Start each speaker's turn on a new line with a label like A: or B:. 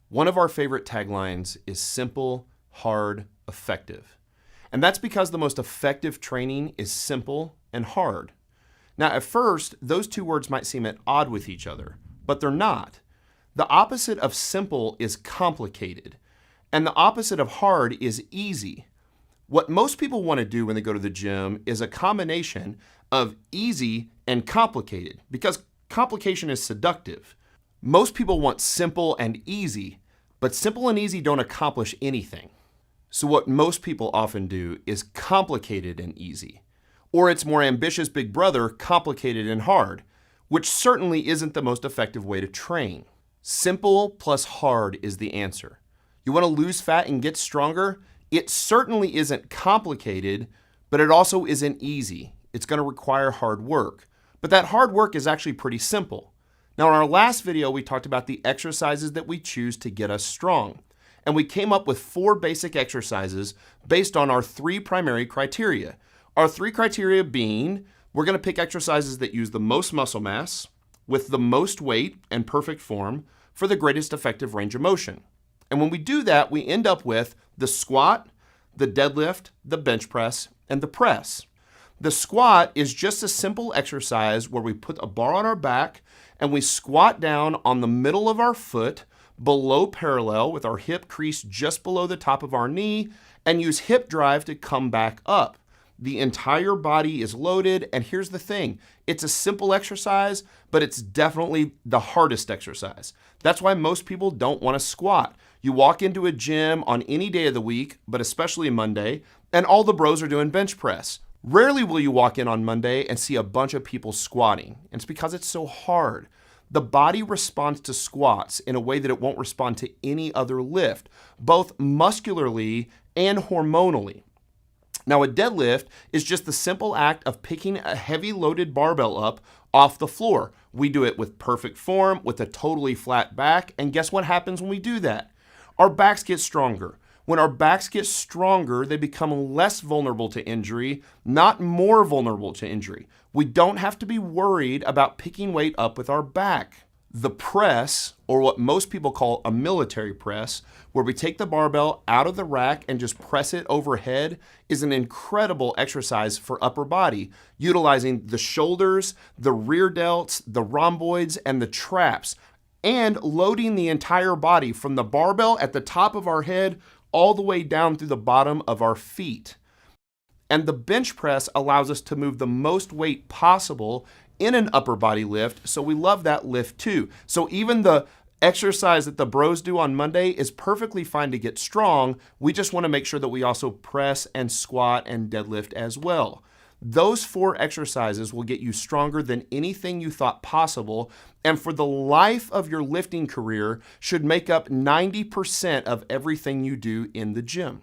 A: One of our favorite taglines is simple, hard, effective. And that's because the most effective training is simple and hard. Now, at first, those two words might seem at odds with each other, but they're not. The opposite of simple is complicated, and the opposite of hard is easy. What most people want to do when they go to the gym is a combination of easy and complicated, because complication is seductive. Most people want simple and easy, but simple and easy don't accomplish anything. So what most people often do is complicated and easy, or its more ambitious big brother, complicated and hard, which certainly isn't the most effective way to train. Simple plus hard is the answer. You want to lose fat and get stronger? It certainly isn't complicated, but it also isn't easy. It's going to require hard work. But that hard work is actually pretty simple. Now, in our last video, we talked about the exercises that we choose to get us strong. And we came up with 4 basic exercises based on our 3 primary criteria. Our 3 criteria being, we're going to pick exercises that use the most muscle mass, with the most weight and perfect form, for the greatest effective range of motion. And when we do that, we end up with the squat, the deadlift, the bench press, and the press. The squat is just a simple exercise where we put a bar on our back and we squat down on the middle of our foot below parallel with our hip crease just below the top of our knee and use hip drive to come back up. The entire body is loaded, and here's the thing. It's a simple exercise, but it's definitely the hardest exercise. That's why most people don't want to squat. You walk into a gym on any day of the week, but especially Monday, and all the bros are doing bench press. Rarely will you walk in on Monday and see a bunch of people squatting. And it's because it's so hard. The body responds to squats in a way that it won't respond to any other lift, both muscularly and hormonally. Now, a deadlift is just the simple act of picking a heavy loaded barbell up off the floor. We do it with perfect form, with a totally flat back, and guess what happens when we do that? Our backs get stronger. When our backs get stronger, they become less vulnerable to injury, not more vulnerable to injury. We don't have to be worried about picking weight up with our back. The press, or what most people call a military press, where we take the barbell out of the rack and just press it overhead, is an incredible exercise for upper body, utilizing the shoulders, the rear delts, the rhomboids, and the traps, and loading the entire body from the barbell at the top of our head all the way down through the bottom of our feet. And the bench press allows us to move the most weight possible in an upper body lift, so we love that lift too. So even the exercise that the bros do on Monday is perfectly fine to get strong. We just want to make sure that we also press and squat and deadlift as well. Those 4 exercises will get you stronger than anything you thought possible, and for the life of your lifting career should make up 90% of everything you do in the gym.